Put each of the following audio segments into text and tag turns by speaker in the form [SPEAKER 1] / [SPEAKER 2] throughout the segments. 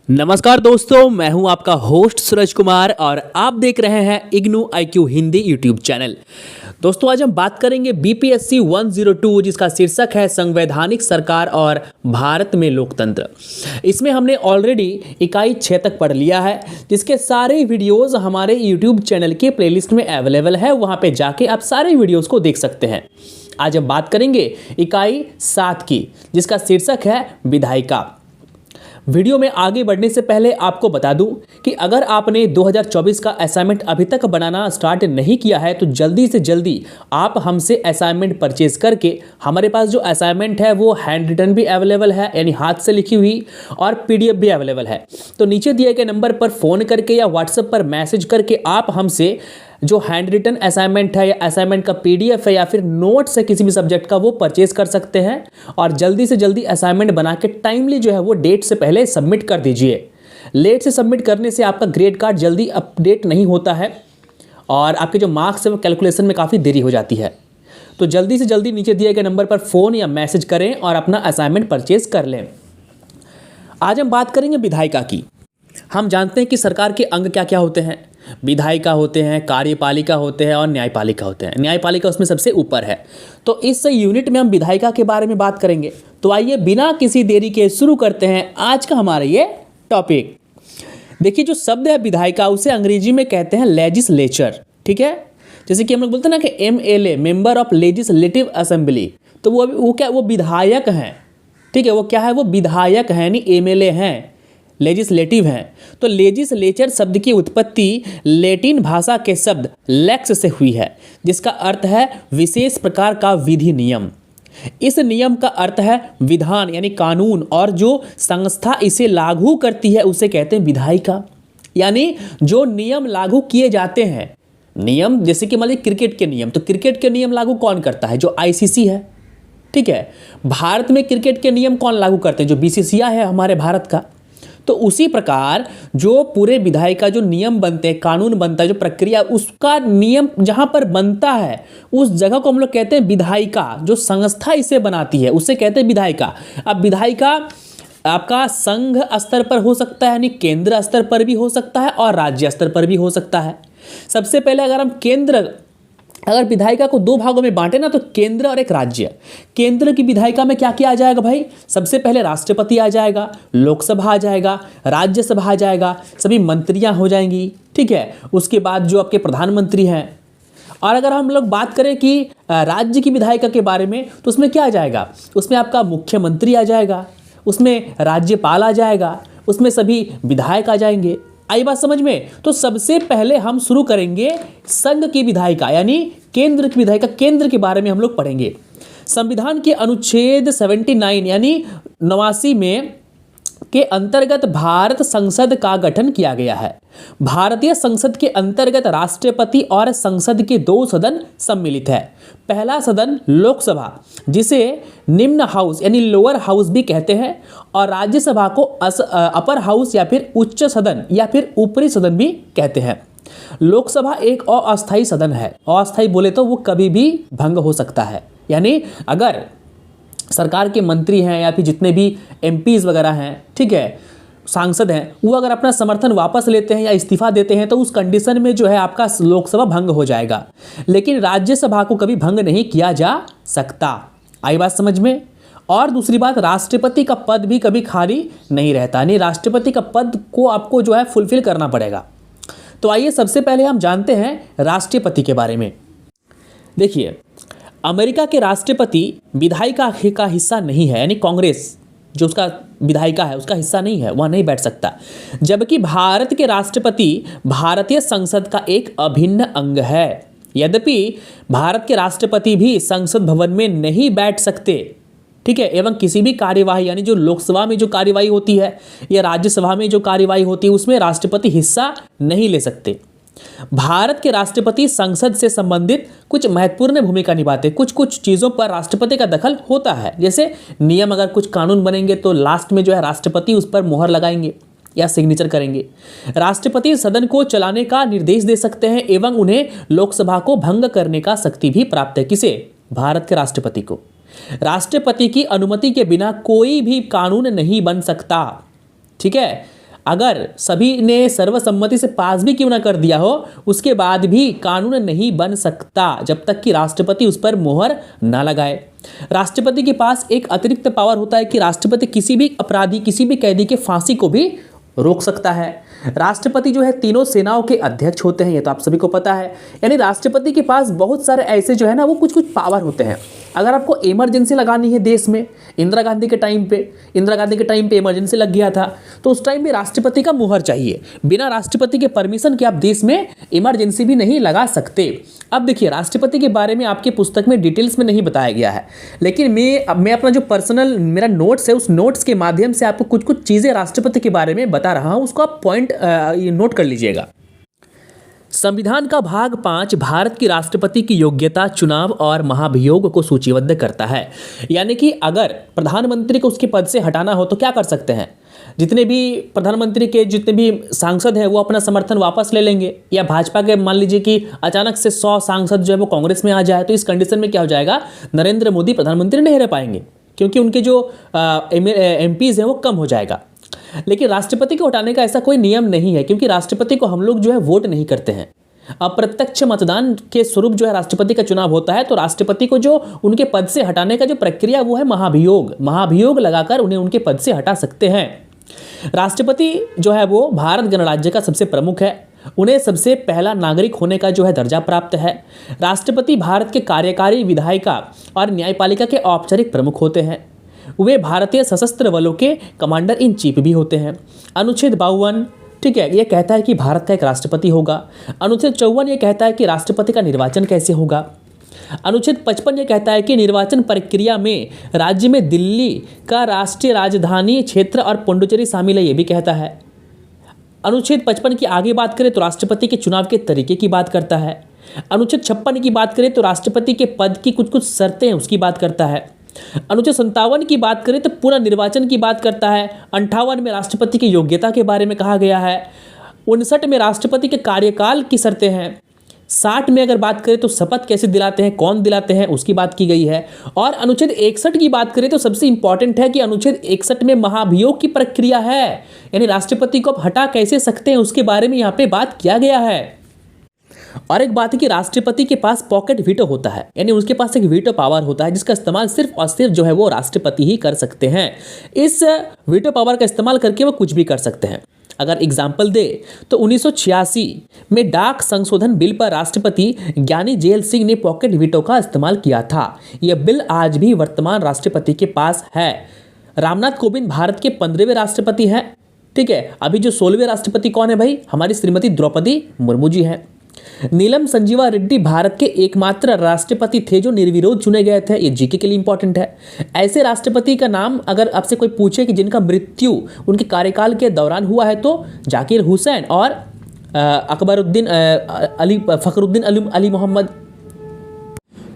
[SPEAKER 1] नमस्कार दोस्तों, मैं हूं आपका होस्ट सूरज कुमार और आप देख रहे हैं IGNOU IQ Hindi YouTube channel. दोस्तों, आज हम बात करेंगे BPSC 102 जिसका शीर्षक है संवैधानिक सरकार और भारत में लोकतंत्र। इसमें हमने ऑलरेडी इकाई 6 तक पढ़ लिया है, जिसके सारे वीडियोस हमारे यूट्यूब चैनल के प्लेलिस्ट में अवेलेबल है। वहां पे जाके आप सारे वीडियोस को देख सकते हैं। आज हम बात करेंगे इकाई 7 की, जिसका शीर्षक है विधायिका। वीडियो में आगे बढ़ने से पहले आपको बता दूं कि अगर आपने 2024 का असाइनमेंट अभी तक बनाना स्टार्ट नहीं किया है तो जल्दी से जल्दी आप हमसे असाइनमेंट परचेज करके, हमारे पास जो असाइनमेंट है वो हैंड रिटन भी अवेलेबल है, यानी हाथ से लिखी हुई, और PDF भी अवेलेबल है। तो नीचे दिए गए नंबर पर फ़ोन करके या व्हाट्सएप पर मैसेज करके आप हमसे जो हैंड रिटन असाइनमेंट है या असाइनमेंट का PDF है या फिर नोट्स है किसी भी सब्जेक्ट का, वो परचेज कर सकते हैं। और जल्दी से जल्दी असाइनमेंट बना के टाइमली जो है वो डेट से पहले सबमिट कर दीजिए। लेट से सबमिट करने से आपका ग्रेड कार्ड जल्दी अपडेट नहीं होता है और आपके जो मार्क्स है वो कैलकुलेशन में काफ़ी देरी हो जाती है। तो जल्दी से जल्दी नीचे दिए गए नंबर पर फ़ोन या मैसेज करें और अपना असाइनमेंट परचेज कर लें। आज हम बात करेंगे विधायिका की। हम जानते हैं कि सरकार के अंग क्या क्या होते हैं। विधायिका होते हैं, कार्यपालिका होते हैं और न्यायपालिका होते हैं। न्यायपालिका उसमें सबसे ऊपर है। तो इस यूनिट में हम विधायिका के बारे में बात करेंगे। तो आइए बिना किसी देरी के शुरू करते हैं आज का हमारा ये टॉपिक। देखिए, जो शब्द है विधायिका, उसे अंग्रेजी में कहते हैं लेजिस्लेचर। ठीक है, जैसे कि हम लोग बोलते हैं ना कि MLA, member of legislative assembly, तो वो क्या, वो विधायक हैं। ठीक है, वो क्या है, वो विधायक हैं, यानी MLA हैं, लेजिस्लेटिव हैं। तो लेजिस्लेचर शब्द की उत्पत्ति लैटिन भाषा के शब्द लेक्स से हुई है, जिसका अर्थ है विशेष प्रकार का विधि नियम। इस नियम का अर्थ है विधान यानी कानून, और जो संस्था इसे लागू करती है उसे कहते हैं विधायिका। यानी जो नियम लागू किए जाते हैं, नियम जैसे कि मान लीजिए क्रिकेट के नियम, तो क्रिकेट के नियम लागू कौन करता है? जो ICC है। ठीक है, भारत में क्रिकेट के नियम कौन लागू करते हैं? जो BCCI है हमारे भारत का। तो उसी प्रकार जो पूरे विधायिका जो नियम बनते हैं, कानून बनता है, जो प्रक्रिया, उसका नियम जहां पर बनता है उस जगह को हम लोग कहते हैं विधायिका। जो संस्था इसे बनाती है उसे कहते हैं विधायिका। अब विधायिका आपका संघ स्तर पर हो सकता है, यानी केंद्र स्तर पर भी हो सकता है और राज्य स्तर पर भी हो सकता है। सबसे पहले अगर हम अगर विधायिका को 2 भागों में बांटे ना, तो केंद्र और एक राज्य। केंद्र की विधायिका में क्या क्या आ जाएगा भाई? सबसे पहले राष्ट्रपति आ जाएगा, लोकसभा आ जाएगा, राज्यसभा आ जाएगा, सभी मंत्रियां हो जाएंगी। ठीक है, उसके बाद जो आपके प्रधानमंत्री हैं। और अगर हम लोग बात करें कि राज्य की विधायिका के बारे में, तो उसमें क्या आ जाएगा? उसमें आपका मुख्यमंत्री आ जाएगा, उसमें राज्यपाल आ जाएगा, उसमें सभी विधायक आ जाएंगे। आई बात समझ में? तो सबसे पहले हम शुरू करेंगे संघ की विधायिका, यानी केंद्र की विधायिका। केंद्र के बारे में हम लोग पढ़ेंगे। संविधान के अनुच्छेद 79 यानी 89 में के अंतर्गत भारत संसद का गठन किया गया है। भारतीय संसद के अंतर्गत राष्ट्रपति और संसद के 2 सदन सम्मिलित है। पहला सदन लोकसभा, जिसे निम्न हाउस यानी लोअर हाउस भी कहते हैं, और राज्यसभा को अपर हाउस या फिर उच्च सदन या फिर ऊपरी सदन भी कहते हैं। लोकसभा एक अस्थायी सदन है। अस्थायी बोले तो वो कभी भी भंग हो सकता है, यानी अगर सरकार के मंत्री हैं या फिर जितने भी MPs वगैरह हैं, ठीक है, सांसद हैं, वो अगर अपना समर्थन वापस लेते हैं या इस्तीफा देते हैं तो उस कंडीशन में जो है आपका लोकसभा भंग हो जाएगा। लेकिन राज्यसभा को कभी भंग नहीं किया जा सकता। आई बात समझ में? और दूसरी बात, राष्ट्रपति का पद भी कभी खाली नहीं रहता, नहीं, राष्ट्रपति का पद को आपको जो है फुलफिल करना पड़ेगा। तो आइए सबसे पहले हम जानते हैं राष्ट्रपति के बारे में। देखिए, अमेरिका के राष्ट्रपति विधायिका का हिस्सा नहीं है, यानी कांग्रेस जो उसका विधायिका है उसका हिस्सा नहीं है, वह नहीं बैठ सकता। जबकि भारत के राष्ट्रपति भारतीय संसद का एक अभिन्न अंग है। यद्यपि भारत के राष्ट्रपति भी संसद भवन में नहीं बैठ सकते। ठीक है, एवं किसी भी कार्यवाही, यानी जो लोकसभा में जो कार्यवाही होती है या राज्यसभा में जो कार्यवाही होती है उसमें राष्ट्रपति हिस्सा नहीं ले सकते। भारत के राष्ट्रपति संसद से संबंधित कुछ महत्वपूर्ण भूमिका निभाते हैं। कुछ कुछ चीज़ों पर राष्ट्रपति का दखल होता है, जैसे नियम, अगर कुछ कानून बनेंगे तो लास्ट में जो है राष्ट्रपति उस पर मोहर लगाएंगे या सिग्नेचर करेंगे। राष्ट्रपति सदन को चलाने का निर्देश दे सकते हैं एवं उन्हें लोकसभा को भंग करने का शक्ति भी प्राप्त है। किसे? भारत के राष्ट्रपति को। राष्ट्रपति की अनुमति के बिना कोई भी कानून नहीं बन सकता। ठीक है, अगर सभी ने सर्वसम्मति से पास भी क्यों ना कर दिया हो, उसके बाद भी कानून नहीं बन सकता जब तक कि राष्ट्रपति उस पर मोहर ना लगाए। राष्ट्रपति के पास एक अतिरिक्त पावर होता है कि राष्ट्रपति किसी भी अपराधी, किसी भी कैदी के फांसी को भी रोक सकता है। राष्ट्रपति जो है तीनों सेनाओं के अध्यक्ष होते हैं, ये तो आप सभी को पता है। यानी राष्ट्रपति के पास बहुत सारे ऐसे जो है ना वो कुछ कुछ पावर होते हैं। अगर आपको इमरजेंसी लगानी है देश में, इंदिरा गांधी के टाइम पे इमरजेंसी लग गया था, तो उस टाइम में राष्ट्रपति का मुहर चाहिए। बिना राष्ट्रपति के परमिशन के आप देश में इमरजेंसी भी नहीं लगा सकते। अब देखिए, राष्ट्रपति के बारे में आपकी पुस्तक में डिटेल्स में नहीं बताया गया है, लेकिन मैं अपना जो पर्सनल मेरा नोट्स है, उस नोट्स के माध्यम से आपको कुछ कुछ चीज़ें राष्ट्रपति के बारे में बता रहा हूँ, उसको आप पॉइंट नोट कर लीजिएगा। संविधान का भाग 5 भारत की राष्ट्रपति की योग्यता, चुनाव और महाभियोग को सूचीबद्ध करता है। यानी कि अगर प्रधानमंत्री को उसके पद से हटाना हो तो क्या कर सकते हैं? जितने भी प्रधानमंत्री के जितने भी सांसद हैं वो अपना समर्थन वापस ले लेंगे, या भाजपा के मान लीजिए कि अचानक से 100 सांसद जो है वो कांग्रेस में आ जाए, तो इस कंडीशन में क्या हो जाएगा, नरेंद्र मोदी प्रधानमंत्री नहीं रह पाएंगे, क्योंकि उनके जो एमपीज हैं वो कम हो जाएगा। लेकिन राष्ट्रपति को हटाने का ऐसा कोई नियम नहीं है, क्योंकि राष्ट्रपति को हम लोग जो है वोट नहीं करते हैं। अप्रत्यक्ष मतदान के स्वरूप जो है राष्ट्रपति का चुनाव होता है। तो राष्ट्रपति को जो उनके पद से हटाने का जो प्रक्रिया वो है महाभियोग लगाकर उन्हें उनके पद से हटा सकते हैं। राष्ट्रपति जो है वो भारत गणराज्य का सबसे प्रमुख है। उन्हें सबसे पहला नागरिक होने का जो है दर्जा प्राप्त है। राष्ट्रपति भारत के कार्यकारी, विधायिका और न्यायपालिका के औपचारिक प्रमुख होते हैं। वे भारतीय सशस्त्र बलों के कमांडर इन चीफ भी होते हैं। अनुच्छेद 52 ठीक है, ये कहता है कि भारत का एक राष्ट्रपति होगा। अनुच्छेद 54 ये कहता है कि राष्ट्रपति का निर्वाचन कैसे होगा। अनुच्छेद 55 ये कहता है कि निर्वाचन प्रक्रिया में राज्य में दिल्ली का राष्ट्रीय राजधानी क्षेत्र और पुडुचेरी शामिल है, ये भी कहता है। अनुच्छेद 55 की आगे बात करें तो राष्ट्रपति के चुनाव के तरीके की बात करता है। अनुच्छेद 56 की बात करें तो राष्ट्रपति के पद की कुछ कुछ शर्तें हैं उसकी बात करता है। अनुच्छेद 57 की बात करें तो पुनः निर्वाचन की बात करता है। 58 में राष्ट्रपति की योग्यता के बारे में कहा गया है। 59 में राष्ट्रपति के कार्यकाल की शर्तें हैं। 60 में अगर बात करें तो शपथ कैसे दिलाते हैं, कौन दिलाते हैं, उसकी बात की गई है। और अनुच्छेद 61 की बात करें तो सबसे इंपॉर्टेंट है कि अनुच्छेद 61 में महाभियोग की प्रक्रिया है, यानी राष्ट्रपति को आप हटा कैसे सकते हैं उसके बारे में यहाँ पे बात किया गया है। और एक बात है कि राष्ट्रपति के पास पॉकेट वीटो होता है, यानी उसके पास एक वीटो पावर होता है जिसका इस्तेमाल सिर्फ और सिर्फ जो है वो राष्ट्रपति ही कर सकते हैं। इस वीटो पावर का इस्तेमाल करके वो कुछ भी कर सकते हैं। अगर एग्जाम्पल दे तो 1986 में डाक संशोधन बिल पर राष्ट्रपति ज्ञानी जेल सिंह ने पॉकेट वीटो का इस्तेमाल किया था। यह बिल आज भी वर्तमान राष्ट्रपति के पास है। रामनाथ कोविंद भारत के 15वें राष्ट्रपति हैं। ठीक है, अभी जो 16वें राष्ट्रपति कौन है भाई, हमारी श्रीमती द्रौपदी मुर्मू जी हैं। नीलम संजीवा रेड्डी भारत के एकमात्र राष्ट्रपति थे जो निर्विरोध चुने गए थे। ये जीके के लिए इंपॉर्टेंट है। ऐसे राष्ट्रपति का नाम अगर आपसे कोई पूछे कि जिनका मृत्यु उनके कार्यकाल के दौरान हुआ है तो जाकिर हुसैन और फखरुद्दीन अली मोहम्मद।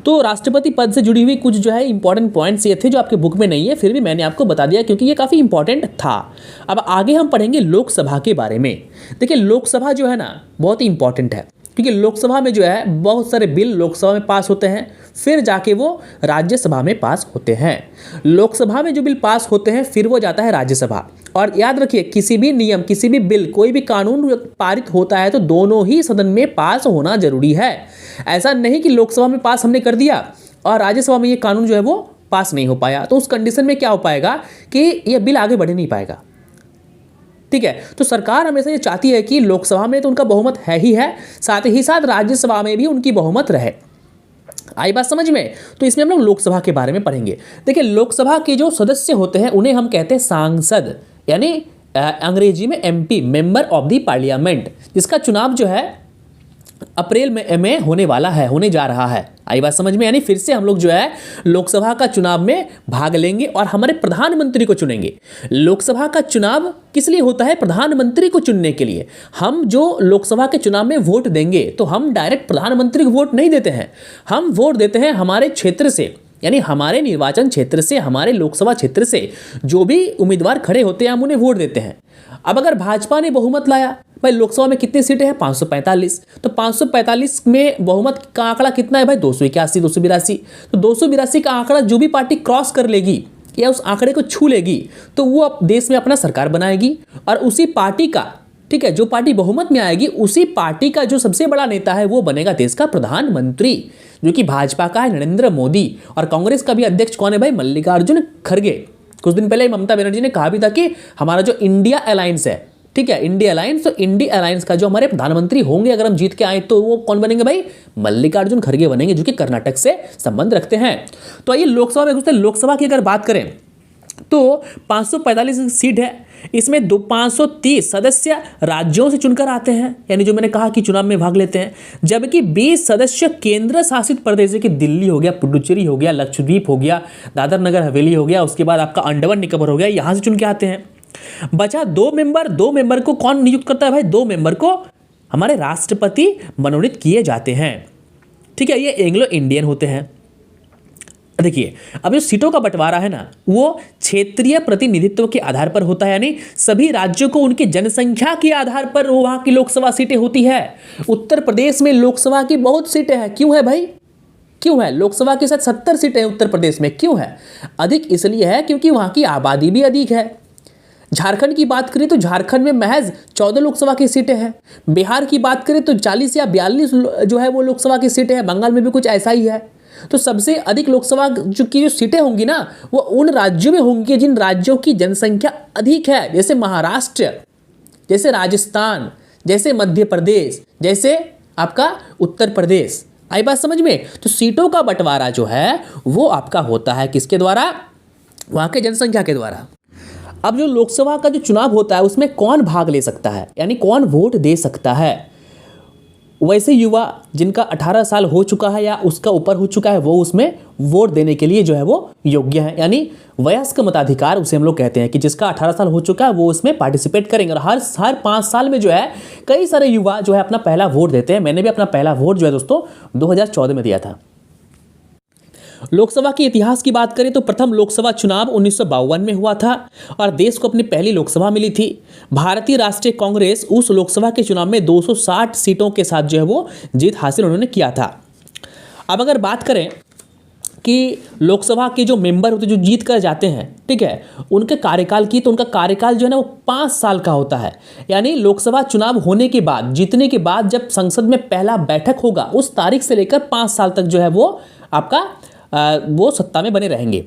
[SPEAKER 1] तो राष्ट्रपति पद से जुड़ी हुई कुछ जो है इंपॉर्टेंट पॉइंट्स ये थे जो आपके बुक में नहीं है, फिर भी मैंने आपको बता दिया क्योंकि ये काफ़ी इंपॉर्टेंट था। अब आगे हम पढ़ेंगे लोकसभा के बारे में। देखिए, लोकसभा जो है ना बहुत ही इंपॉर्टेंट है, क्योंकि लोकसभा में जो है बहुत सारे बिल लोकसभा में पास होते हैं, फिर जाके वो राज्यसभा में पास होते हैं। लोकसभा में जो बिल पास होते हैं फिर वो जाता है राज्यसभा। और याद रखिए, किसी भी नियम, किसी भी बिल, कोई भी कानून पारित होता है तो दोनों ही सदन में पास होना जरूरी है। ऐसा नहीं कि लोकसभा में पास हमने कर दिया और राज्यसभा में ये कानून जो है वो पास नहीं हो पाया, तो उस कंडीशन में क्या हो पाएगा कि यह बिल आगे बढ़ नहीं पाएगा। ठीक है, तो सरकार हमेशा ये चाहती है कि लोकसभा में तो उनका बहुमत है ही है, साथ ही साथ राज्यसभा में भी उनकी बहुमत रहे। आई बात समझ में? तो इसमें हम लोग लोकसभा के बारे में पढ़ेंगे। देखिए, लोकसभा के जो सदस्य होते हैं उन्हें हम कहते हैं सांसद, यानी अंग्रेजी में MP, member of the parliament, जिसका चुनाव जो है अप्रैल में होने जा रहा है। आई बात समझ में? यानी फिर से हम लोग जो है लोकसभा का चुनाव में भाग लेंगे और हमारे प्रधानमंत्री को चुनेंगे। लोकसभा का चुनाव किस लिए होता है? प्रधानमंत्री को चुनने के लिए। हम जो लोकसभा के चुनाव में वोट देंगे तो हम डायरेक्ट प्रधानमंत्री को वोट नहीं देते हैं, हम वोट देते हैं हमारे क्षेत्र से, यानी हमारे निर्वाचन क्षेत्र से, हमारे लोकसभा क्षेत्र से जो भी उम्मीदवार खड़े होते हैं हम उन्हें वोट देते हैं। अब अगर भाजपा ने बहुमत लाया, भाई लोकसभा में कितनी सीटें हैं? 545। तो 545 में बहुमत का आंकड़ा कितना है भाई? 281, 282। तो 282 का आंकड़ा जो भी पार्टी क्रॉस कर लेगी या उस आंकड़े को छू लेगी तो वो अब देश में अपना सरकार बनाएगी और उसी पार्टी का, ठीक है, जो पार्टी बहुमत में आएगी उसी पार्टी का जो सबसे बड़ा नेता है वो बनेगा देश का प्रधानमंत्री, जो कि भाजपा का है नरेंद्र मोदी। और कांग्रेस का भी अध्यक्ष कौन है भाई? मल्लिकार्जुन खड़गे। कुछ दिन पहले ममता बनर्जी ने कहा भी था कि हमारा जो इंडिया अलायंस है, ठीक है, इंडिया अलायंस, तो इंडिया अलायंस का जो हमारे प्रधानमंत्री होंगे अगर हम जीत के आए तो वो कौन बनेंगे भाई? मल्लिकार्जुन खड़गे बनेंगे, जो कि कर्नाटक से संबंध रखते हैं। तो आइए लोकसभा में घुसते हैं। लोकसभा की अगर बात करें तो 545 सीट है, इसमें 530 सदस्य राज्यों से चुनकर आते हैं, यानी जो मैंने कहा कि चुनाव में भाग लेते हैं, जबकि 20 सदस्य केंद्र शासित प्रदेश, जैसे कि दिल्ली हो गया, पुडुचेरी हो गया, लक्षद्वीप हो गया, दादर नगर हवेली हो गया, उसके बाद आपका अंडमान निकोबार हो गया, यहाँ से चुन के आते हैं। बचा 2 मेंबर को कौन नियुक्त करता है भाई? 2 मेंबर को हमारे राष्ट्रपति मनोनीत किए जाते हैं, ठीक है, ये एंग्लो इंडियन होते हैं। देखिए अब जो सीटों का बंटवारा है ना वो क्षेत्रीय प्रतिनिधित्व के आधार पर होता है, यानी सभी राज्यों को उनकी जनसंख्या के आधार पर वहां की लोकसभा सीटें होती है। उत्तर प्रदेश में लोकसभा की बहुत सीटें हैं, क्यों है भाई? क्यों है? लोकसभा के साथ 70 सीटें हैं उत्तर प्रदेश में, क्यों है अधिक? इसलिए है क्योंकि वहां की आबादी भी अधिक है। झारखंड की बात करें तो झारखंड में महज 14 लोकसभा की सीटें हैं। बिहार की बात करें तो 40 या 42 जो है वो लोकसभा की सीटें हैं। बंगाल में भी कुछ ऐसा ही है। तो सबसे अधिक लोकसभा जो सीटें होंगी ना वो उन राज्यों में होंगी जिन राज्यों की जनसंख्या अधिक है, जैसे महाराष्ट्र, जैसे राजस्थान, जैसे मध्य प्रदेश, जैसे आपका उत्तर प्रदेश। आई बात समझ में? तो सीटों का बंटवारा जो है वो आपका होता है किसके द्वारा? वहां के जनसंख्या के द्वारा। अब जो लोकसभा का जो चुनाव होता है उसमें कौन भाग ले सकता है, यानी कौन वोट दे सकता है? वैसे युवा जिनका 18 साल हो चुका है या उसका ऊपर हो चुका है वो उसमें वोट देने के लिए जो है वो योग्य है, यानी वयस्क मताधिकार उसे हम लोग कहते हैं कि जिसका 18 साल हो चुका है वो उसमें पार्टिसिपेट करेंगे। और हर 5 साल में जो है कई सारे युवा जो है अपना पहला वोट देते हैं। मैंने भी अपना पहला वोट जो है दोस्तों 2014 में दिया था। लोकसभा के इतिहास की बात करें तो प्रथम लोकसभा चुनाव 1952 में हुआ था और देश को अपनी पहली लोकसभा मिली थी। भारतीय राष्ट्रीय कांग्रेस उस लोकसभा के चुनाव में 260 सीटों के साथ जो है वो जीत हासिल उन्होंने किया था। अब अगर बात करें कि लोकसभा के जो मेंबर होते जो जीत कर जाते हैं, ठीक है, उनके कार्यकाल की, तो उनका कार्यकाल जो है ना वो 5 साल का होता है। यानी लोकसभा चुनाव होने के बाद, जीतने के बाद जब संसद में पहला बैठक होगा उस तारीख से लेकर 5 साल तक जो है वो आपका वो सत्ता में बने रहेंगे।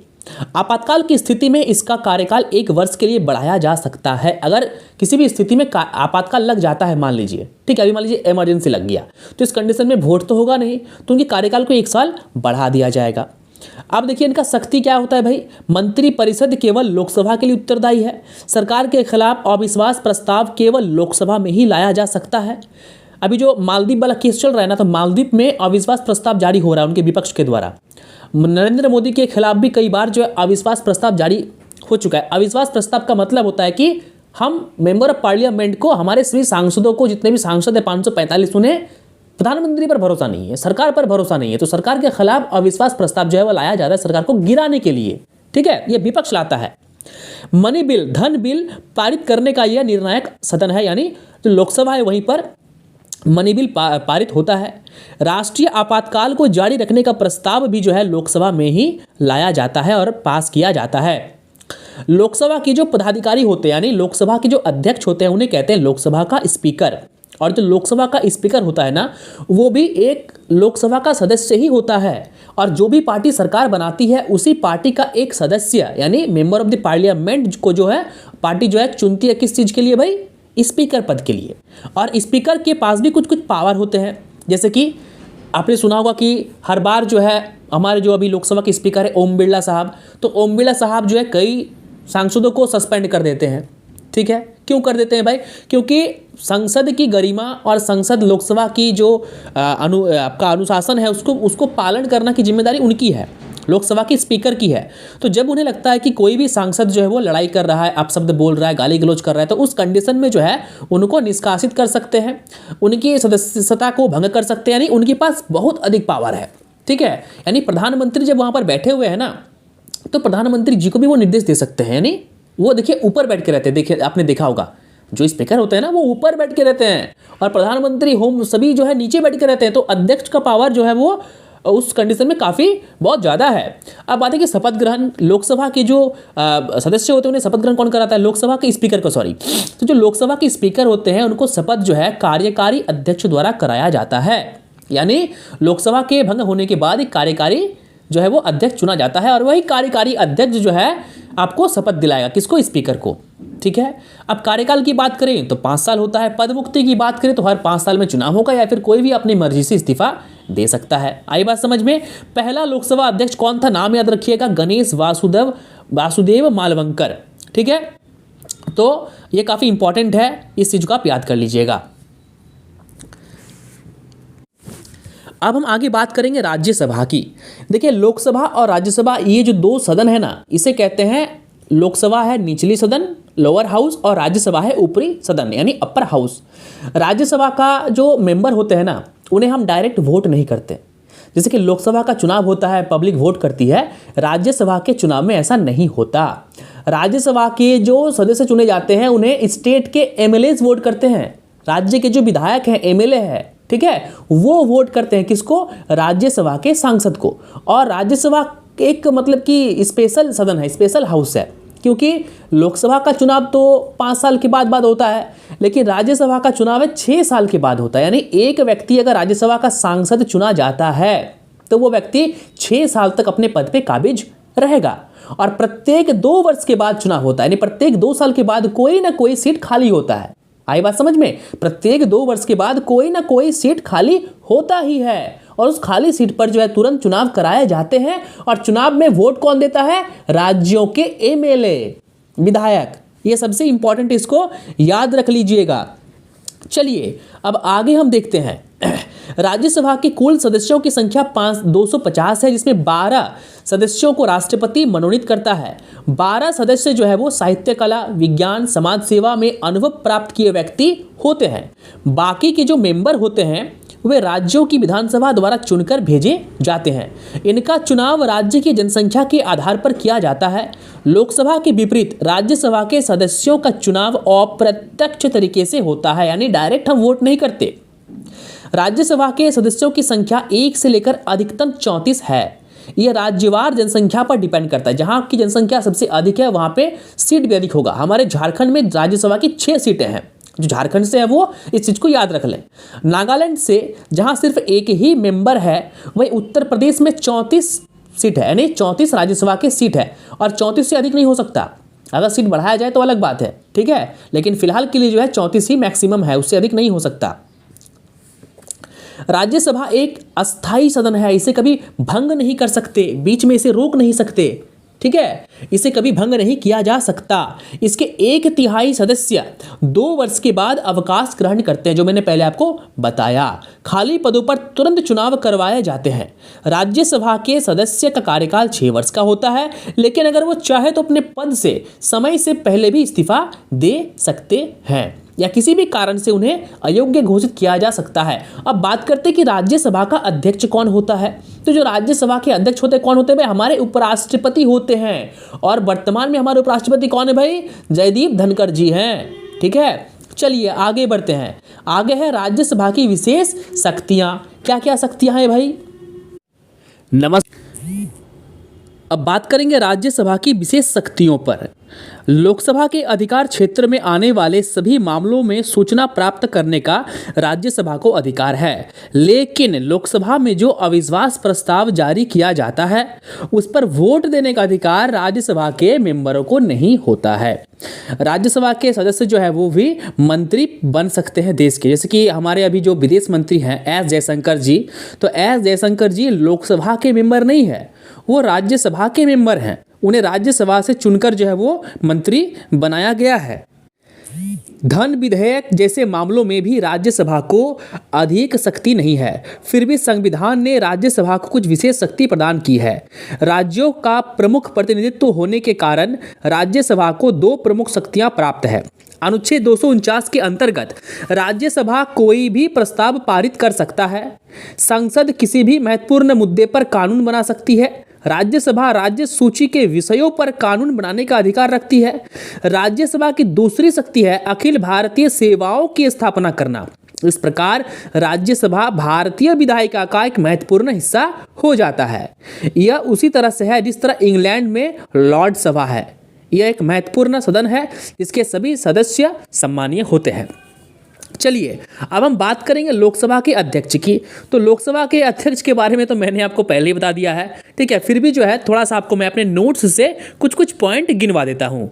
[SPEAKER 1] आपातकाल की स्थिति में इसका कार्यकाल 1 वर्ष के लिए बढ़ाया जा सकता है। अगर किसी भी स्थिति में आपातकाल लग जाता है, मान लीजिए, ठीक है, अभी मान लीजिए इमरजेंसी लग गया, तो इस कंडीशन में वोट तो होगा नहीं, तो उनके कार्यकाल को 1 साल बढ़ा दिया जाएगा। अब देखिए इनका सख्ती क्या होता है भाई? मंत्रिपरिषद केवल लोकसभा के लिए उत्तरदायी है। सरकार के खिलाफ अविश्वास प्रस्ताव केवल लोकसभा में ही लाया जा सकता है। अभी जो मालदीव वाला केस चल रहा है ना, तो मालदीव में अविश्वास प्रस्ताव जारी हो रहा है उनके विपक्ष के द्वारा। नरेंद्र मोदी के खिलाफ भी कई बार जो है अविश्वास प्रस्ताव जारी हो चुका है। अविश्वास प्रस्ताव का मतलब होता है कि हम मेंबर ऑफ पार्लियामेंट को, हमारे सभी सांसदों को, जितने भी सांसद है 545, उन्हें प्रधानमंत्री पर भरोसा नहीं है, सरकार पर भरोसा नहीं है, तो सरकार के खिलाफ अविश्वास प्रस्ताव जो है वो लाया जाता है सरकार को गिराने के लिए, ठीक है, ये विपक्ष लाता है। मनी बिल, धन बिल पारित करने का यह निर्णायक सदन है, यानी जो लोकसभा है वहीं पर मनी बिल पारित होता है। राष्ट्रीय आपातकाल को जारी रखने का प्रस्ताव भी जो है लोकसभा में ही लाया जाता है और पास किया जाता है। लोकसभा के जो पदाधिकारी होते हैं, यानी लोकसभा के जो अध्यक्ष होते हैं, उन्हें कहते हैं लोकसभा का स्पीकर। और जो लोकसभा का स्पीकर होता है ना, वो भी एक लोकसभा का सदस्य ही होता है। और जो भी पार्टी सरकार बनाती है उसी पार्टी का एक सदस्य, यानी मेंबर ऑफ द पार्लियामेंट को जो है पार्टी जो है चुनती है। किस चीज़ के लिए भाई? स्पीकर पद के लिए। और स्पीकर के पास भी कुछ कुछ पावर होते हैं, जैसे कि आपने सुना होगा कि हर बार जो है हमारे जो अभी लोकसभा के स्पीकर है ओम बिरला साहब, तो ओम बिरला साहब जो है कई सांसदों को सस्पेंड कर देते हैं, ठीक है। क्यों कर देते हैं भाई? क्योंकि संसद की गरिमा और संसद लोकसभा की जो आपका अनुशासन है उसको पालन करना की जिम्मेदारी उनकी है, लोकसभा के स्पीकर की है। तो जब उन्हें लगता है कि कोई भी सांसद जो है वो लड़ाई कर रहा है, अपशब्द बोल रहा है, गाली गलौज कर रहा है, तो उस कंडीशन में जो है उनको निष्कासित कर सकते हैं, उनकी सदस्यता को भंग कर सकते हैं, यानी उनके पास बहुत अधिक पावर है, ठीक है। यानी प्रधानमंत्री जब वहाँ पर बैठे हुए हैं ना, तो प्रधानमंत्री जी को भी वो निर्देश दे सकते हैं। यानी वो देखिए ऊपर बैठ के रहते हैं, देखिए आपने देखा होगा जो स्पीकर होते हैं ना वो ऊपर बैठ के रहते हैं और प्रधानमंत्री होम सभी जो है नीचे बैठ के रहते हैं। तो अध्यक्ष का पावर जो है वो उस कंडीशन में काफ़ी बहुत ज़्यादा है। अब बात है कि शपथ ग्रहण, लोकसभा के जो सदस्य होते हैं उन्हें शपथ ग्रहण कौन कराता है? लोकसभा के स्पीकर को, सॉरी। तो जो लोकसभा के स्पीकर होते हैं उनको शपथ जो है कार्यकारी अध्यक्ष द्वारा कराया जाता है। यानी लोकसभा के भंग होने के बाद एक कार्यकारी जो है वो अध्यक्ष चुना जाता है और वही कार्यकारी अध्यक्ष जो है आपको शपथ दिलाएगा। किसको? स्पीकर को। ठीक है। अब कार्यकाल की बात करें तो 5 साल होता है। पद मुक्ति की बात करें तो हर 5 साल में चुनाव होगा या फिर कोई भी अपनी मर्जी से इस्तीफा दे सकता है। आई बात समझ में? पहला लोकसभा अध्यक्ष कौन था? नाम याद रखिएगा, गणेश वासुदेव मालवंकर। ठीक है, तो ये काफी इंपॉर्टेंट है, इस चीज को आप याद कर लीजिएगा। अब हम आगे बात करेंगे राज्यसभा की। देखिए, लोकसभा और राज्यसभा ये जो दो सदन है ना, इसे कहते हैं, लोकसभा है निचली सदन लोअर हाउस और राज्यसभा है ऊपरी सदन यानी अपर हाउस। राज्यसभा का जो मेंबर होते हैं ना, उन्हें हम डायरेक्ट वोट नहीं करते। जैसे कि लोकसभा का चुनाव होता है, पब्लिक वोट करती है, राज्यसभा के चुनाव में ऐसा नहीं होता। राज्यसभा के जो सदस्य चुने जाते हैं उन्हें स्टेट के एमएलए वोट करते हैं। राज्य के जो विधायक हैं, एमएलए है, ठीक है, वो वोट करते हैं किसको? राज्यसभा के सांसद को। और राज्यसभा एक मतलब कि स्पेशल सदन है, स्पेशल हाउस है, क्योंकि लोकसभा का चुनाव तो 5 साल के बाद होता है, लेकिन राज्यसभा का चुनाव है 6 साल के बाद होता है। यानी एक व्यक्ति अगर राज्यसभा का सांसद चुना जाता है तो वो व्यक्ति 6 साल तक अपने पद पे काबिज रहेगा। और प्रत्येक 2 वर्ष के बाद चुनाव होता है, यानी प्रत्येक 2 साल के बाद कोई ना कोई सीट खाली होता है। आई बात समझ में? प्रत्येक 2 वर्ष के बाद कोई ना कोई सीट खाली होता ही है और उस खाली सीट पर जो है तुरंत चुनाव कराए जाते हैं। और चुनाव में वोट कौन देता है? राज्यों के एमएलए, विधायक। ये सबसे इंपॉर्टेंट, इसको याद रख लीजिएगा। चलिए अब आगे हम देखते हैं। राज्यसभा के कुल सदस्यों की संख्या 250 है, जिसमें 12 सदस्यों को राष्ट्रपति मनोनीत करता है। 12 सदस्य जो है वो साहित्य, कला, विज्ञान, समाज सेवा में अनुभव प्राप्त किए व्यक्ति होते हैं। बाकी के जो मेंबर होते हैं वे राज्यों की विधानसभा द्वारा चुनकर भेजे जाते हैं। इनका चुनाव राज्य की जनसंख्या के आधार पर किया जाता है। लोकसभा के विपरीत राज्यसभा के सदस्यों का चुनाव अप्रत्यक्ष तरीके से होता है, यानी डायरेक्ट हम वोट नहीं करते। राज्यसभा के सदस्यों की संख्या 1 से लेकर अधिकतम 34 है। यह राज्यवार जनसंख्या पर डिपेंड करता है। जहां की जनसंख्या सबसे अधिक है वहां पे सीट भी अधिक होगा। हमारे झारखंड में राज्यसभा की 6 सीटें हैं। जो झारखंड से है वो इस चीज को याद रख लें। नागालैंड से जहां सिर्फ एक ही मेंबर है, वही उत्तर प्रदेश में 34 सीट है, यानी 34 राज्यसभा की सीट है और 34 से अधिक नहीं हो सकता। अगर सीट बढ़ाया जाए तो अलग बात है, ठीक है, लेकिन फिलहाल के लिए जो है 34 ही मैक्सिमम है, उससे अधिक नहीं हो सकता। राज्यसभा एक अस्थाई सदन है, इसे कभी भंग नहीं कर सकते, बीच में इसे रोक नहीं सकते, ठीक है, इसे कभी भंग नहीं किया जा सकता। इसके 1/3 सदस्य 2 वर्ष के बाद अवकाश ग्रहण करते हैं, जो मैंने पहले आपको बताया। खाली पदों पर तुरंत चुनाव करवाए जाते हैं। राज्यसभा के सदस्य का कार्यकाल 6 वर्ष का होता है, लेकिन अगर वो चाहे तो अपने पद से समय से पहले भी इस्तीफा दे सकते हैं या किसी भी कारण से उन्हें अयोग्य घोषित किया जा सकता है। अब बात करते हैं कि राज्यसभा का अध्यक्ष कौन होता है। तो जो राज्यसभा के अध्यक्ष होते हैं कौन होते हैं भाई? हमारे उपराष्ट्रपति होते हैं। और वर्तमान में हमारे उपराष्ट्रपति कौन है भाई? जयदीप धनखड़ जी हैं, ठीक है। चलिए आगे बढ़ते हैं। आगे है राज्यसभा की विशेष शक्तियां। क्या क्या शक्तियां हैं भाई? नमस्कार। अब बात करेंगे राज्यसभा की विशेष शक्तियों पर। लोकसभा के अधिकार क्षेत्र में आने वाले सभी मामलों में सूचना प्राप्त करने का राज्यसभा को अधिकार है, लेकिन लोकसभा में जो अविश्वास प्रस्ताव जारी किया जाता है उस पर वोट देने का अधिकार राज्यसभा के मेंबरों को नहीं होता है। राज्यसभा के सदस्य जो है वो भी मंत्री बन सकते हैं देश के, जैसे कि हमारे अभी जो विदेश मंत्री हैं एस जयशंकर जी, तो एस जयशंकर जी लोकसभा के मेंबर नहीं है, वो राज्यसभा के मेंबर हैं। उन्हें राज्यसभा से चुनकर जो है वो मंत्री बनाया गया है। धन विधेयक जैसे मामलों में भी राज्यसभा को अधिक शक्ति नहीं है, फिर भी संविधान ने राज्यसभा को कुछ विशेष शक्ति प्रदान की है। राज्यों का प्रमुख प्रतिनिधित्व होने के कारण राज्यसभा को 2 प्रमुख शक्तियां प्राप्त है। अनुच्छेद 249 के अंतर्गत राज्यसभा कोई भी प्रस्ताव पारित कर सकता है। संसद किसी भी महत्वपूर्ण मुद्दे पर कानून बना सकती है। राज्यसभा राज्य सूची के विषयों पर कानून बनाने का अधिकार रखती है। राज्यसभा की दूसरी शक्ति है अखिल भारतीय सेवाओं की स्थापना करना। इस प्रकार राज्यसभा भारतीय विधायिका का एक महत्वपूर्ण हिस्सा हो जाता है। यह उसी तरह से है जिस तरह इंग्लैंड में लॉर्ड सभा है। यह एक महत्वपूर्ण सदन है जिसके सभी सदस्य सम्मानीय होते हैं। चलिए अब हम बात करेंगे लोकसभा के अध्यक्ष की। तो लोकसभा के अध्यक्ष के बारे में तो मैंने आपको पहले ही बता दिया है, ठीक है। फिर भी जो है थोड़ा सा आपको मैं अपने नोट्स से कुछ कुछ पॉइंट गिनवा देता हूँ।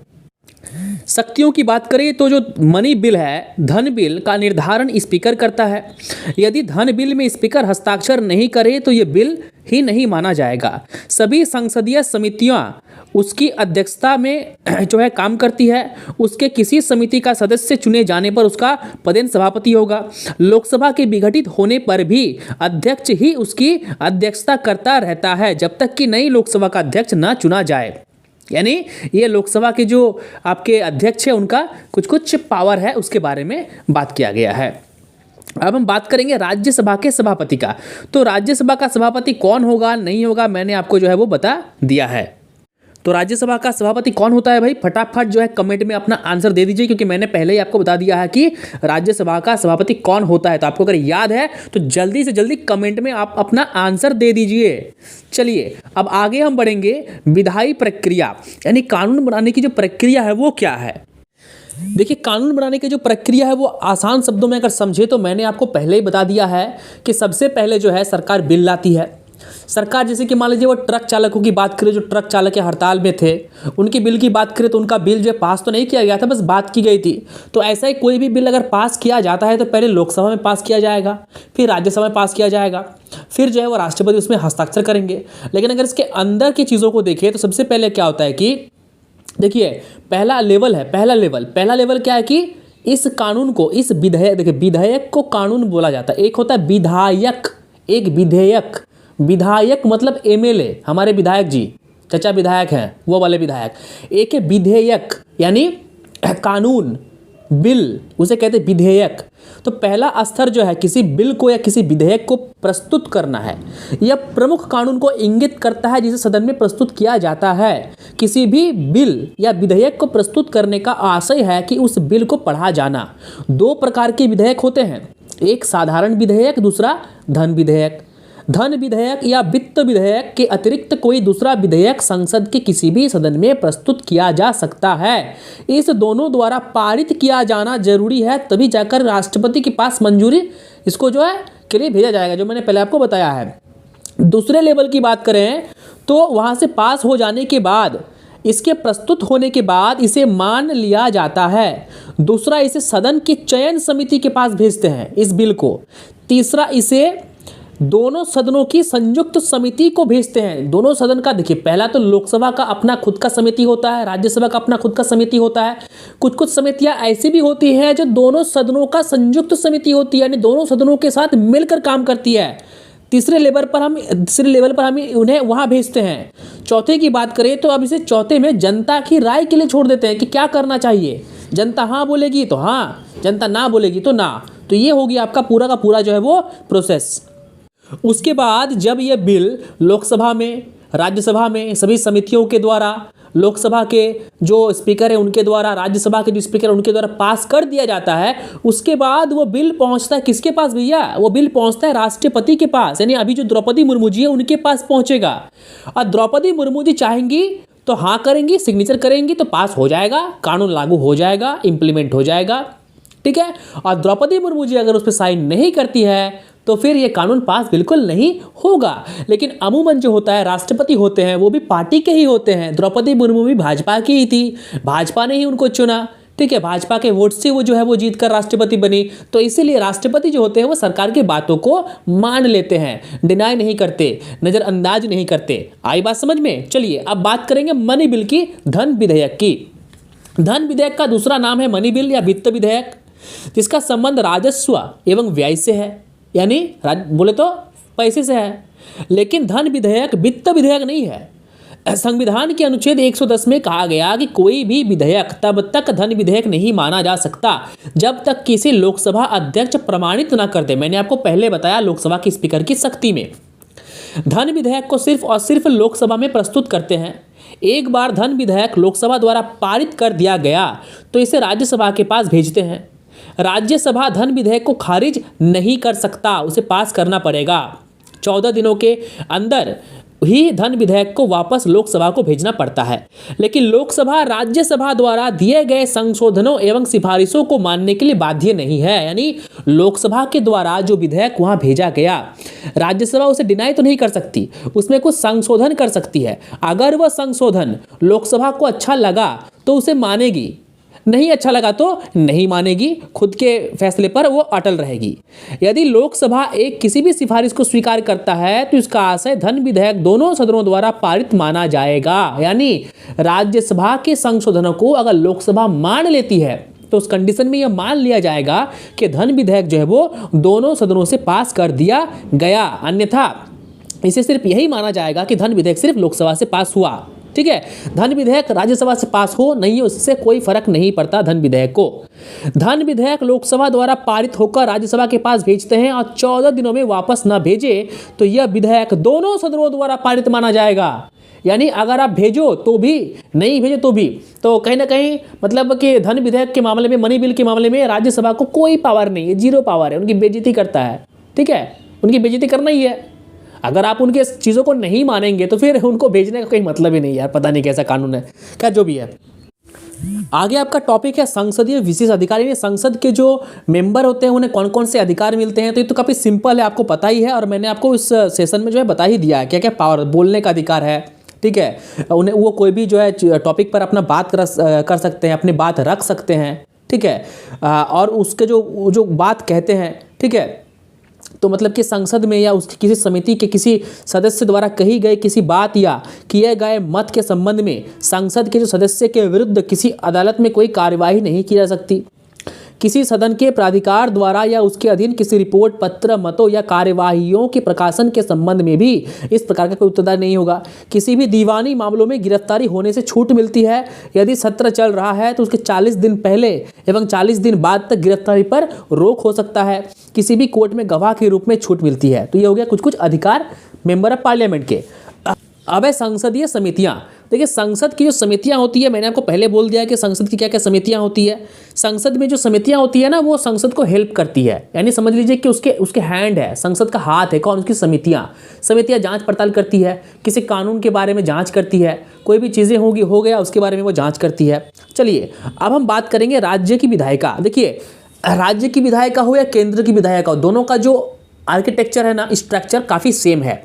[SPEAKER 1] शक्तियों की बात करें तो जो मनी बिल है, धन बिल का निर्धारण स्पीकर करता है। यदि धन बिल में स्पीकर हस्ताक्षर नहीं करे तो ये बिल ही नहीं माना जाएगा। सभी संसदीय समितियां उसकी अध्यक्षता में जो है काम करती है। उसके किसी समिति का सदस्य चुने जाने पर उसका पदेन सभापति होगा। लोकसभा के विघटित होने पर भी अध्यक्ष ही उसकी अध्यक्षता करता रहता है जब तक कि नई लोकसभा का अध्यक्ष न चुना जाए। यानी ये लोकसभा के जो आपके अध्यक्ष है उनका कुछ कुछ पावर है, उसके बारे में बात किया गया है। अब हम बात करेंगे राज्यसभा के सभापति का। तो राज्यसभा का सभापति कौन होगा नहीं होगा मैंने आपको जो है वो बता दिया है। तो राज्यसभा का सभापति कौन होता है भाई, फटाफट जो है कमेंट में अपना आंसर दे दीजिए, क्योंकि मैंने पहले ही आपको बता दिया है कि राज्यसभा का सभापति कौन होता है। तो आपको अगर याद है तो जल्दी से जल्दी कमेंट में आप अपना आंसर दे दीजिए। चलिए अब आगे हम बढ़ेंगे। विधायी प्रक्रिया यानी कानून बनाने की जो प्रक्रिया है वो क्या है। देखिए कानून बनाने की जो प्रक्रिया है वो आसान शब्दों में अगर समझे तो मैंने आपको पहले ही बता दिया है कि सबसे पहले जो है सरकार बिल लाती है। सरकार जैसे कि मान लीजिए वो ट्रक चालकों की बात करें, जो ट्रक चालक हड़ताल में थे, उनकी बिल की बात करें तो उनका बिल जो पास तो नहीं किया गया था, बस बात की गई थी। तो ऐसा ही कोई भी बिल अगर पास किया जाता है तो पहले लोकसभा में पास किया जाएगा, फिर राज्यसभा में पास किया जाएगा, फिर जो है वो राष्ट्रपति उसमें हस्ताक्षर करेंगे। लेकिन अगर इसके अंदर की चीज़ों को देखें तो सबसे पहले क्या होता है कि देखिए पहला लेवल क्या है कि इस कानून को, इस विधेयक, देखिए विधेयक को कानून बोला जाता है। एक होता है विधायक, एक विधेयक। विधायक मतलब एमएलए, हमारे विधायक जी, चचा विधायक हैं वो वाले विधायक। एक है विधेयक यानी कानून, बिल, उसे कहते हैं विधेयक। तो पहला स्तर जो है किसी बिल को या किसी विधेयक को प्रस्तुत करना है। यह प्रमुख कानून को इंगित करता है जिसे सदन में प्रस्तुत किया जाता है। किसी भी बिल या विधेयक को प्रस्तुत करने का आशय है कि उस बिल को पढ़ा जाना। दो प्रकार के विधेयक होते हैं, एक साधारण विधेयक, दूसरा धन विधेयक। धन विधेयक या वित्त विधेयक के अतिरिक्त कोई दूसरा विधेयक संसद के किसी भी सदन में प्रस्तुत किया जा सकता है। इस दोनों द्वारा पारित किया जाना जरूरी है, तभी जाकर राष्ट्रपति के पास मंजूरी इसको जो है के लिए भेजा जाएगा, जो मैंने पहले आपको बताया है। दूसरे लेवल की बात करें तो वहाँ से पास हो जाने के बाद, इसके प्रस्तुत होने के बाद इसे मान लिया जाता है। दूसरा, इसे सदन की चयन समिति के पास भेजते हैं इस बिल को। तीसरा, इसे दोनों सदनों की संयुक्त समिति को भेजते हैं। दोनों सदन का देखिए, पहला तो लोकसभा का अपना खुद का समिति होता है, राज्यसभा का अपना खुद का समिति होता है। कुछ कुछ समितियां ऐसी भी होती हैं जो दोनों सदनों का संयुक्त समिति होती है, यानी दोनों सदनों के साथ मिलकर काम करती है। तीसरे लेवल पर हम उन्हें वहां भेजते हैं। चौथे की बात करें तो अब इसे चौथे में जनता की राय के लिए छोड़ देते हैं कि क्या करना चाहिए। जनता हाँ बोलेगी तो हाँ, जनता ना बोलेगी तो ना। तो ये होगी आपका पूरा का पूरा जो है वो प्रोसेस। उसके बाद जब ये बिल लोकसभा में, राज्यसभा में सभी समितियों के द्वारा, लोकसभा के जो स्पीकर है उनके द्वारा, राज्यसभा के जो स्पीकर है उनके द्वारा पास कर दिया जाता है, उसके बाद वो बिल पहुंचता है किसके पास भैया? वो बिल पहुंचता है राष्ट्रपति के पास। यानी अभी जो द्रौपदी मुर्मू जी है उनके पास पहुंचेगा। और द्रौपदी मुर्मू जी चाहेंगी तो हाँ करेंगी, सिग्नेचर करेंगी तो पास हो जाएगा, कानून लागू हो जाएगा, इंप्लीमेंट हो जाएगा, ठीक है। और द्रौपदी मुर्मू जी अगर उस पर साइन नहीं करती है तो फिर ये कानून पास बिल्कुल नहीं होगा। लेकिन अमूमन जो होता है, राष्ट्रपति होते हैं वो भी पार्टी के ही होते हैं। द्रौपदी मुर्मू भी भाजपा की ही थी, भाजपा ने ही उनको चुना, ठीक है। भाजपा के वोट से वो जो है वो जीत कर राष्ट्रपति बनी। तो इसीलिए राष्ट्रपति जो होते हैं वो सरकार की बातों को मान लेते हैं, डिनाई नहीं करते, नज़रअंदाज नहीं करते। आई बात समझ में? चलिए अब बात करेंगे मनी बिल की, धन विधेयक की। धन विधेयक का दूसरा नाम है मनी बिल या वित्त विधेयक, जिसका संबंध राजस्व एवं व्यय से है, यानी बोले तो पैसे से है। लेकिन धन विधेयक वित्त विधेयक नहीं है। संविधान के अनुच्छेद 110 में कहा गया कि कोई भी विधेयक तब तक धन विधेयक नहीं माना जा सकता जब तक किसी लोकसभा अध्यक्ष प्रमाणित न कर दे। मैंने आपको पहले बताया लोकसभा के स्पीकर की शक्ति में। धन विधेयक को सिर्फ और सिर्फ लोकसभा में प्रस्तुत करते हैं। एक बार धन विधेयक लोकसभा द्वारा पारित कर दिया गया तो इसे राज्यसभा के पास भेजते हैं। राज्यसभा धन विधेयक को खारिज नहीं कर सकता, उसे पास करना पड़ेगा। 14 दिनों के अंदर ही धन विधेयक को वापस लोकसभा को भेजना पड़ता है। लेकिन लोकसभा राज्यसभा द्वारा दिए गए संशोधनों एवं सिफारिशों को मानने के लिए बाध्य नहीं है। यानी लोकसभा के द्वारा जो विधेयक वहां भेजा गया, राज्यसभा उसे डिनाई तो नहीं कर सकती, उसमें कुछ संशोधन कर सकती है। अगर वह संशोधन लोकसभा को अच्छा लगा तो उसे मानेगी, नहीं अच्छा लगा तो नहीं मानेगी, खुद के फैसले पर वो अटल रहेगी। यदि लोकसभा एक किसी भी सिफारिश को स्वीकार करता है तो इसका आशय धन विधेयक दोनों सदनों द्वारा पारित माना जाएगा। यानी राज्यसभा के संशोधनों को अगर लोकसभा मान लेती है तो उस कंडीशन में यह मान लिया जाएगा कि धन विधेयक जो है वो दोनों सदनों से पास कर दिया गया, अन्यथा इसे सिर्फ यही माना जाएगा कि धन विधेयक सिर्फ लोकसभा से पास हुआ। ठीक है, धन विधेयक राज्यसभा से पास हो नहीं हो उससे कोई फर्क नहीं पड़ता। धन विधेयक को धन विधेयक लोकसभा द्वारा पारित होकर राज्यसभा के पास भेजते हैं और 14 दिनों में वापस न भेजे तो यह विधेयक दोनों सदनों द्वारा पारित माना जाएगा। यानी अगर आप भेजो तो भी, नहीं भेजो तो भी, तो कहीं ना कहीं मतलब कि धन विधेयक के मामले में, मनी बिल के मामले में राज्यसभा को कोई पावर नहीं है, जीरो पावर है, उनकी बेइज्जती करता है। ठीक है, उनकी बेइज्जती करना ही है। अगर आप उनके चीज़ों को नहीं मानेंगे तो फिर उनको भेजने का कोई मतलब ही नहीं यार, पता नहीं कैसा कानून है। क्या जो भी है, आगे आपका टॉपिक है संसदीय विशेष अधिकारी। में संसद के जो मेंबर होते हैं उन्हें कौन कौन से अधिकार मिलते हैं, तो ये तो काफ़ी सिंपल है, आपको पता ही है और मैंने आपको इस सेशन में जो है बता ही दिया है क्या क्या पावर, बोलने का अधिकार है। ठीक है, उन्हें वो कोई भी जो है टॉपिक पर अपना बात कर सकते हैं, अपनी बात रख सकते हैं। ठीक है, और उसके जो बात कहते हैं, ठीक है, तो मतलब कि संसद में या उसकी किसी समिति के किसी सदस्य द्वारा कही गई किसी बात या किए गए मत के संबंध में संसद के जो सदस्य के विरुद्ध किसी अदालत में कोई कार्यवाही नहीं की जा सकती। किसी सदन के प्राधिकार द्वारा या उसके अधीन किसी रिपोर्ट, पत्र, मतों या कार्यवाहियों के प्रकाशन के संबंध में भी इस प्रकार का कोई उत्तरदायी नहीं होगा। किसी भी दीवानी मामलों में गिरफ्तारी होने से छूट मिलती है। यदि सत्र चल रहा है तो उसके 40 दिन पहले एवं 40 दिन बाद तक गिरफ्तारी पर रोक हो सकता है। किसी भी कोर्ट में गवाह के रूप में छूट मिलती है। तो ये हो गया कुछ कुछ अधिकार मेंबर ऑफ पार्लियामेंट के। अब है संसदीय समितियां। देखिए, संसद की जो समितियां होती है, मैंने आपको पहले बोल दिया कि संसद की क्या क्या समितियां होती है। संसद में जो समितियां होती है ना, वो संसद को हेल्प करती है। यानी समझ लीजिए कि उसके हैंड है, संसद का हाथ है। कौन? उसकी समितियां जांच पड़ताल करती है, किसी कानून के बारे में जांच करती है, कोई भी चीज़ें हो गया उसके बारे में वो जाँच करती है। चलिए, अब हम बात करेंगे राज्य की विधायिका। देखिए, राज्य की विधायिका हो या केंद्र की विधायिका हो, दोनों का जो आर्किटेक्चर है ना, स्ट्रक्चर काफ़ी सेम है।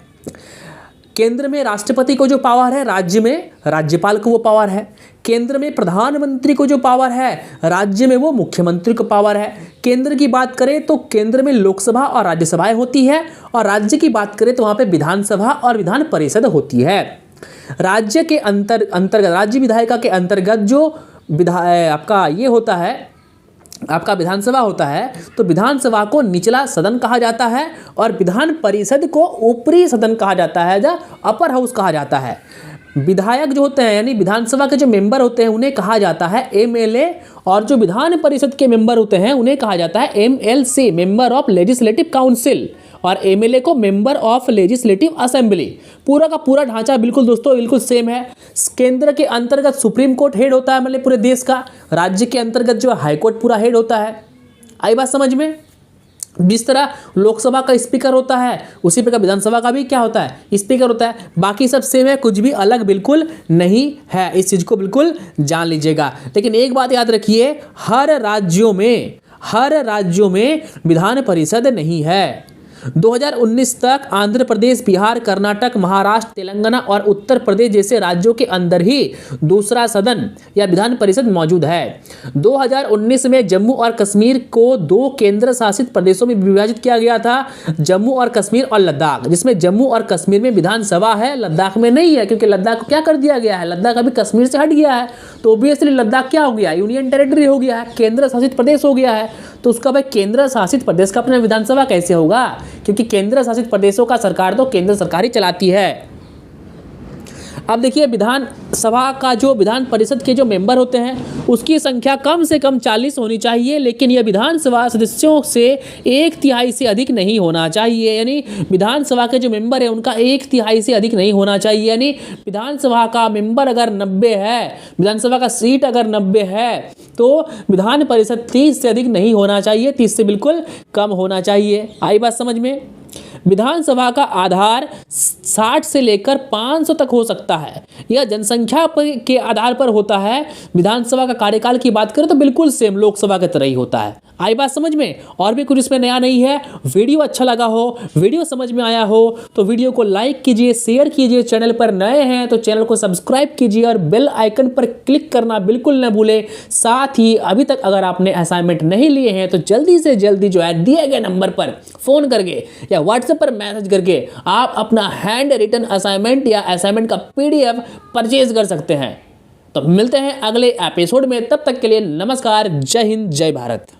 [SPEAKER 1] केंद्र में राष्ट्रपति को जो पावर है, राज्य में राज्यपाल को वो पावर है। केंद्र में प्रधानमंत्री को जो पावर है, राज्य में वो मुख्यमंत्री को पावर है। केंद्र की बात करें तो केंद्र में लोकसभा और राज्यसभाएं होती है, और राज्य की बात करें तो वहाँ पे विधानसभा और विधान परिषद होती है। राज्य के अंतर्गत राज्य विधायिका के अंतर्गत जो आपका ये होता है, आपका विधानसभा होता है, तो विधानसभा को निचला सदन कहा जाता है और विधान परिषद को ऊपरी सदन कहा जाता है, या अपर हाउस कहा जाता है। विधायक जो होते हैं यानी विधानसभा के जो मेंबर होते हैं उन्हें कहा जाता है एमएलए, और जो विधान परिषद के मेंबर होते हैं उन्हें कहा जाता है MLC, member of legislative council, और एमएलए को मेंबर ऑफ लेजिस्लेटिव असेंबली। पूरा का पूरा ढांचा बिल्कुल दोस्तों बिल्कुल सेम है। केंद्र के अंतर्गत सुप्रीम कोर्ट हेड होता है, मतलब पूरे देश का। राज्य के अंतर्गत जो हाई कोर्ट पूरा हेड होता है। आई बात समझ में? जिस तरह लोकसभा का स्पीकर होता है उसी प्रकार विधानसभा का भी क्या होता है, स्पीकर होता है। बाकी सब सेम है, कुछ भी अलग बिल्कुल नहीं है। इस चीज़ को बिल्कुल जान लीजिएगा। लेकिन एक बात याद रखिए, हर राज्यों में विधान परिषद नहीं है। 2019 तक आंध्र प्रदेश, बिहार, कर्नाटक, महाराष्ट्र, तेलंगाना और उत्तर प्रदेश जैसे राज्यों के अंदर ही दूसरा सदन या विधान परिषद मौजूद है। 2019 में जम्मू और कश्मीर को 2 केंद्र शासित प्रदेशों में विभाजित किया गया था, जम्मू और कश्मीर और लद्दाख, जिसमें जम्मू और कश्मीर में विधानसभा है, लद्दाख में नहीं है, क्योंकि लद्दाख को क्या कर दिया गया है, लद्दाख अभी कश्मीर से हट गया है। तो ऑब्वियसली लद्दाख क्या हो गया, यूनियन टेरिटरी हो गया है, केंद्र शासित प्रदेश हो गया है। तो उसका भाई केंद्र शासित प्रदेश का अपना विधानसभा कैसे होगा, क्योंकि केंद्र शासित प्रदेशों का सरकार तो केंद्र सरकार ही चलाती है। अब देखिए विधानसभा का जो विधान परिषद के जो मेंबर होते हैं उसकी संख्या कम से कम 40 होनी चाहिए, लेकिन यह विधानसभा सदस्यों से 1/3 से अधिक नहीं होना चाहिए। यानी विधानसभा के जो मेंबर है उनका 1/3 से अधिक नहीं होना चाहिए। यानी विधानसभा का मेंबर अगर 90 है, विधानसभा का सीट अगर 90 है तो विधान परिषद 30 से अधिक नहीं होना चाहिए, 30 से बिल्कुल कम होना चाहिए। आई बात समझ में। विधानसभा का आधार 60 से लेकर 500 तक हो सकता है। यह जनसंख्या के आधार पर होता है। विधानसभा का कार्यकाल की बात करें तो बिल्कुल सेम लोकसभा की तरह ही होता है। आई बात समझ में। और भी कुछ इसमें नया नहीं है। वीडियो अच्छा लगा हो, वीडियो समझ में आया हो तो वीडियो को लाइक कीजिए, शेयर कीजिए। चैनल पर नए हैं तो चैनल को सब्सक्राइब कीजिए और बेल आइकन पर क्लिक करना बिल्कुल न भूलें। साथ ही अभी तक अगर आपने असाइनमेंट नहीं लिए हैं तो जल्दी से जल्दी जो है दिए गए नंबर पर फोन करके या व्हाट्सएप पर मैसेज करके आप अपना हैंड रिटन असाइनमेंट या असाइनमेंट का PDF परचेज कर सकते हैं। तो मिलते हैं अगले एपिसोड में, तब तक के लिए नमस्कार, जय हिंद, जय भारत।